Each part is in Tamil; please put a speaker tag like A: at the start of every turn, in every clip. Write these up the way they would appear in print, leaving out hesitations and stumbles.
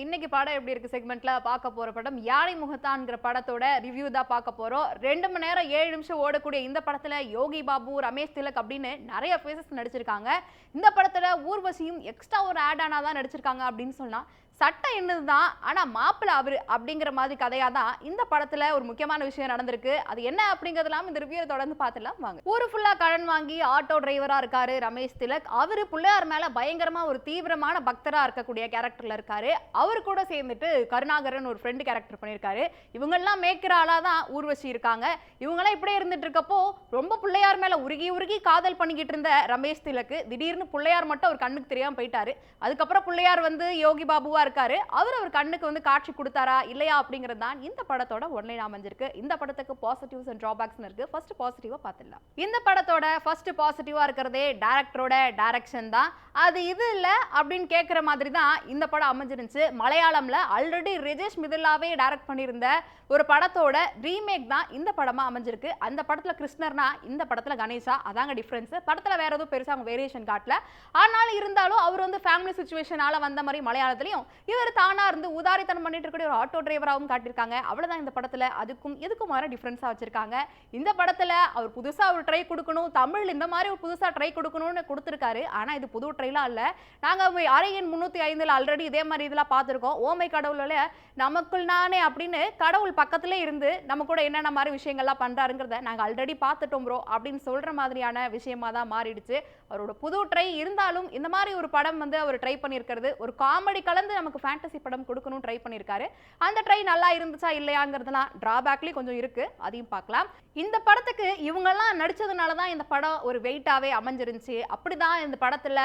A: இன்னைக்கு படம் எப்படி இருக்கு செக்மெண்ட்ல பார்க்க போற படம் யானை முகத்தான்ங்கிற படத்தோட ரிவ்யூ தான் பார்க்க போறோம். 2 மணி நேரம் 7 நிமிஷம் ஓடக்கூடிய இந்த படத்துல யோகி பாபு, ரமேஷ் திலக் அப்படின்னு நிறைய ஃபேஸஸ் நடிச்சிருக்காங்க. இந்த படத்துல ஊர்வசியும் எக்ஸ்ட்ரா ஒரு ஆட் ஆனா தான் நடிச்சிருக்காங்க அப்படின்னு சொன்னா சட்டம் என்னதுதான், ஆனா மாப்பிள்ள அவரு அப்படிங்கிற மாதிரி கதையா தான் இந்த படத்துல ஒரு முக்கியமான விஷயம் நடந்திருக்கு. அது என்ன அப்படிங்கறதெல்லாம் இந்த ரிவ்யூ தொடர்ந்து பார்த்துலாம் வாங்க. ஊரு ஃபுல்லா கடன் வாங்கி ஆட்டோ டிரைவரா இருக்காரு ரமேஷ் திலக். அவரு பிள்ளையார் மேல பயங்கரமா ஒரு தீவிரமான பக்தரா இருக்கக்கூடிய கேரக்டர்ல இருக்காரு. அவரு கூட சேர்ந்துட்டு கருணாகரன் ஒரு ஃப்ரெண்ட் கேரக்டர் பண்ணியிருக்காரு. இவங்கெல்லாம் மேய்க்கிற ஆளா தான் ஊர்வசி இருக்காங்க. இவங்கெல்லாம் இப்படியே இருந்துட்டு இருக்கப்போ ரொம்ப பிள்ளையார் மேல உருகி உருகி காதல் பண்ணிக்கிட்டு இருந்த ரமேஷ் திலக் திடீர்னு பிள்ளையார் மட்டும் அவர் கண்ணுக்கு தெரியாம போயிட்டாரு. அதுக்கப்புறம் பிள்ளையார் வந்து யோகி பாபுவா இருக்காரு. அவர் கண்ணுக்கு வந்து காட்சி கொடுத்தாரா இல்லையா அப்படிங்கிறது தான் இந்த படத்தோட ஒன்லைன் அமைஞ்சிருக்கு. இந்த படத்துக்கு பாசிட்டிவ்ஸ் அண்ட் டிராபேக்ஸ் இருக்கு. ஃபர்ஸ்ட் பாசிட்டிவா பார்த்துடலாம். இந்த படத்தோட ஃபர்ஸ்ட் பாசிட்டிவா இருக்கிறதே டைரக்டரோட டைரக்ஷன் தான். அது இது இல்ல அப்படின்னு கேட்கிற மாதிரி தான் இந்த படம் அமைஞ்சிருந்துச்சு. மலையாளம்ல ஆல்ரெடி ரிஜேஷ் மிதில்லாவே டைரக்ட் பண்ணியிருந்த ஒரு படத்தோட ரீமேக் தான் இந்த படமா அமைஞ்சிருக்கு. அந்த படத்துல கிருஷ்ணர்னா இந்த படத்துல கணேசா, அதாங்க டிஃபரன்ஸ். படத்துல வேற எதுவும் பெருசா அவங்க வேரியேஷன் காட்டல. ஆனாலும் இருந்தாலும் அவர் வந்து ஃபேமிலி சிச்சுவேஷனால வந்த மாதிரி மலையாளத்திலையும் இவர் தானா இருந்து உதாரித்தனம் பண்ணிட்டு இருக்கக்கூடிய ஒரு ஆட்டோ டிரைவராகவும் காட்டியிருக்காங்க. அவ்வளவுதான் இந்த படத்துல. அதுக்கும் இதுக்கும் வர டிஃபரன்ஸா வச்சிருக்காங்க. இந்த படத்துல அவர் புதுசா ஒரு ட்ரை கொடுக்கணும், தமிழ் இந்த மாதிரி ஒரு புதுசா ட்ரை கொடுக்கணும்னு கொடுத்திருக்காரு. ஆனா இது புது ட்ரைலா இல்ல. நாங்க அரையன் 305 ஆல்ரெடி இதே மாதிரி இதெல்லாம் பார்த்திருக்கோம். ஓமை கடவுள்ல நமக்குள் நானே அப்படின்னு கடவுள் பக்கத்துல இருந்து நம்ம கூட என்னென்ன மாதிரி விஷயங்கள்லாம் பண்றாருங்கிறத நாங்க ஆல்ரெடி பார்த்துட்டோம் ப்ரோ அப்படின்னு சொல்ற மாதிரியான விஷயமா தான் மாறிடுச்சு. அவரோட புது ட்ரை இருந்தாலும் இந்த மாதிரி ஒரு படம் வந்து அவர் ட்ரை பண்ணியிருக்கிறது ஒரு காமெடி கலந்து நமக்கு ஃபேண்டசி படம் கொடுக்கணும் ட்ரை பண்ணியிருக்காரு. அந்த ட்ரை நல்லா இருந்துச்சா இல்லையாங்கிறதுலாம் டிராபேக்லயும் கொஞ்சம் இருக்கு. அதையும் பார்க்கலாம். இந்த படத்துக்கு இவங்கெல்லாம் நடிச்சதுனால தான் இந்த படம் ஒரு வெயிட்டாவே அமைஞ்சிருந்துச்சு. அப்படிதான் இந்த படத்துல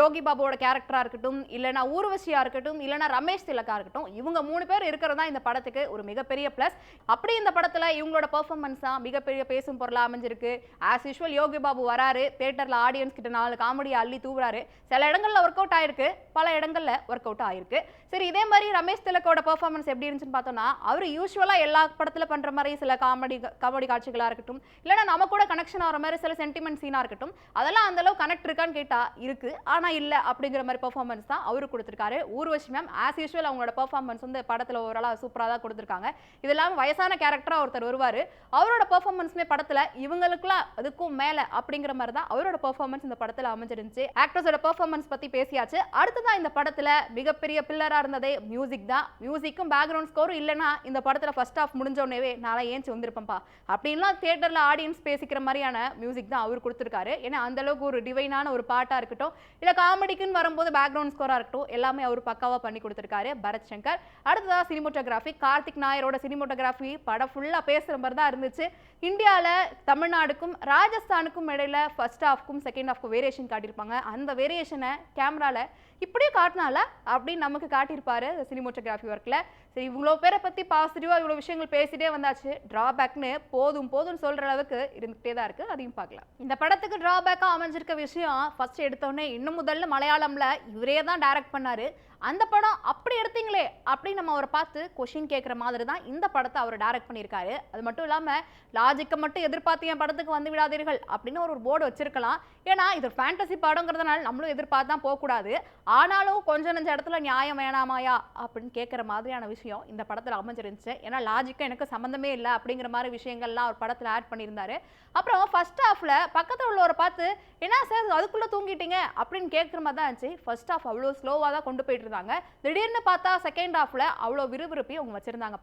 A: யோகி பாபுவோட கேரக்டரா இருக்கட்டும், இல்லைன்னா ஊர்வசியா இருக்கட்டும், இல்லைன்னா ரமேஷ் திலக்கா இருக்கட்டும், இவங்க 3 பேர் இருக்கிறதா இந்த படத்துக்கு ஒரு மிகப்பெரிய பிளஸ். அப்படி இந்த படத்துல இவங்களோட பெர்ஃபார்மன்ஸ் தான் மிகப்பெரிய பேசும் பொருளா அமைஞ்சிருக்கு. ஆஸ் யூஷுவல் யோகி பாபு வராரு, தியேட்டர்ல ஆடியன்ஸ் கிட்ட 4 காமெடி அள்ளி தூவுறாரு. சில இடங்கள்ல ஒர்க் அவுட் ஆயிருக்கு, பல இடங்கள்ல ஒர்க் அவுட் ஆயிருக்கு. சரி, இதே மாதிரி ரமேஷ் திலக்கோட பெர்ஃபார்மன்ஸ் எப்படி இருந்துச்சுன்னு பார்த்தோம்னா, அவர் யூஸ்வலா எல்லா படத்துல பண்ற மாதிரி சில காமெடி காட்சிகளா இருக்கட்டும், இல்லைன்னா நம்ம கூட கனெக்ஷன் ஆகிற மாதிரி சில சென்டிமெண்ட் சீனா இருக்கட்டும், அதெல்லாம் அந்த அளவு கனெக்ட் இருக்கான்னு கேட்டா இருக்கு, ஆனா இல்ல அப்படிங்கிற மாதிரி பெர்ஃபார்மன்ஸ் தான் அவரு கொடுத்திருக்காரு. ஊர்வசி மேம் ஆஸ் யூஸ்வல் அவங்களோட பெர்ஃபார்மன்ஸ் வந்து படத்துல ஓரளவு சூப்பரா தான் கொடுத்திருக்காங்க. இதெல்லாம் வயசான கேரக்டரா ஒருத்தர் வருவாரு, அவரோட பெர்ஃபார்மன்ஸ்மே படத்துல இவங்களுக்குலாம் அதுக்கும் மேல அப்படிங்கிற மாதிரி தான் அவரோட பெர்ஃபார்மன்ஸ் இந்த படத்துல அமைஞ்சிருந்துச்சு. ஆக்டர்ஸோட பெர்ஃபார்மன்ஸ் பத்தி பேசியாச்சு. அடுத்ததான் இந்த படத்துல மிகப்பெரிய பில்லரா இருந்ததே மியூசிக் தான். மியூசிக்கும் பேக்ரவுண்ட் ஸ்கோரும் இல்லைன்னா இந்த படத்துல ஃபர்ஸ்ட் ஹாஃப் முடிஞ்ச உடனே நாளை ஏஞ்சி வந்திருப்பேன்ப்பா அப்படின்லாம் தியேட்டர்ல ஆடியன்ஸ் பேசிக்கிற மாதிரியான மியூசிக் தான் அவர் கொடுத்திருக்காரு. ஏன்னா அந்த அளவுக்கு ஒரு டிவைனான ஒரு பாட்டா இருக்கட்டும், இல்ல காமெடிக்குன்னு வரும்போது பேக்ரவுண்ட் ஸ்கோரா இருக்கட்டும், எல்லாமே அவர் பக்காவா பண்ணி கொடுத்திருக்காரு பரத் சங்கர். அடுத்ததா சினிமோட்டோகிராஃபி. கார்த்திக் நாயரோட சினிமோட்டோகிராஃபி படம் ஃபுல்லா பேசுற மாதிரி தான் இருந்துச்சு. இந்தியால தமிழ்நாடுக்கும் ராஜஸ்தானுக்கும் இடையில ஃபர்ஸ்ட் ஹாஃப்க்கும் செகண்ட் ஹாஃப்க்கும் வேரியேஷன் காட்டியிருப்பாங்க. அந்த வேரியேஷனை கேமரால இப்படியே காட்டினால அப்படின்னு நமக்கு காட்டியிருப்பாரு சினிமோட்டோகிராஃபி ஒர்க்ல. சரி, இவ்வளோ பேரை பத்தி பாசிட்டிவா இவ்வளோ விஷயங்கள் பேசிட்டே வந்தாச்சு. டிராபேக்னு போதும்னு சொல்ற அளவுக்கு இருந்துகிட்டே தான் இருக்கு. அதையும் பார்க்கலாம். இந்த படத்துக்கு டிராபேக்கா அமைஞ்சிருக்க விஷயம் ஃபர்ஸ்ட் எடுத்தோடனே இன்னும் முதல்ல மலையாளம்ல இவரே தான் டைரக்ட் பண்ணாரு. அந்த படம் அப்படி எடுத்தீங்களே அப்படின்னு நம்ம அவரை பார்த்து கொஷின் கேட்குற மாதிரி தான் இந்த படத்தை அவர் டைரக்ட் பண்ணியிருக்காரு. அது மட்டும் இல்லாமல் லாஜிக்கை மட்டும் எதிர்பார்த்து என் படத்துக்கு வந்து விடாதீர்கள் அப்படின்னு ஒரு போர்டு வச்சிருக்கலாம். ஏன்னா இது ஃபேண்டசி படங்கிறதுனால நம்மளும் எதிர்பார்த்து தான் போகக்கூடாது. ஆனாலும் கொஞ்சம் நெஞ்ச இடத்துல நியாயம் வேணாமாயா அப்படின்னு கேட்குற மாதிரியான விஷயம் இந்த படத்தில் அமைஞ்சிருந்துச்சு. ஏன்னா லாஜிக்காக எனக்கு சம்மந்தமே இல்லை அப்படிங்கிற மாதிரி விஷயங்கள்லாம் ஒரு படத்தில் ஆட் பண்ணியிருந்தாரு. அப்புறம் ஃபர்ஸ்ட் ஹாஃப்ல பக்கத்தில் உள்ளவரை பார்த்து என்ன சார் அதுக்குள்ளே தூங்கிட்டீங்க அப்படின்னு கேட்குற மாதிரி தான் இருந்துச்சு. ஃபர்ஸ்ட் ஹாஃப் அவ்வளோ ஸ்லோவாக தான் கொண்டு போயிட்டு இருந்தாங்க. திடீர்னு பார்த்தா செகண்ட் ஹாஃப்ல அவ்வளோ விறுவிறுப்பி அவங்க வச்சிருந்தாங்க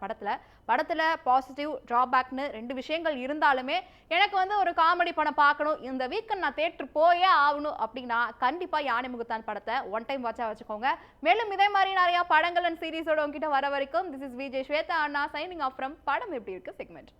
A: படத்துல பாசிட்டிவ் டிராபேக்னு 2 விஷயங்கள் இருந்தாலுமே எனக்கு வந்து ஒரு காமெடி படம் பார்க்கணும், இந்த வீக்கெண்ட் நான் தியேட்டர் போயே ஆகணும் அப்படின்னா கண்டிப்பா யானை முகத்தான் படத்தை ஒன் டைம் வாட்சா வச்சுக்கோங்க. மேலும் இதே மாதிரி நிறைய படங்கள் அண்ட் சீரிஸோட உங்ககிட்ட வர வரைக்கும் திஸ் இஸ் விஜய் ஸ்வேதா அண்ணா சைனிங் ஆஃப் ஃப்ரம் படம் எப்படி இருக்கு செக்மெண்ட்.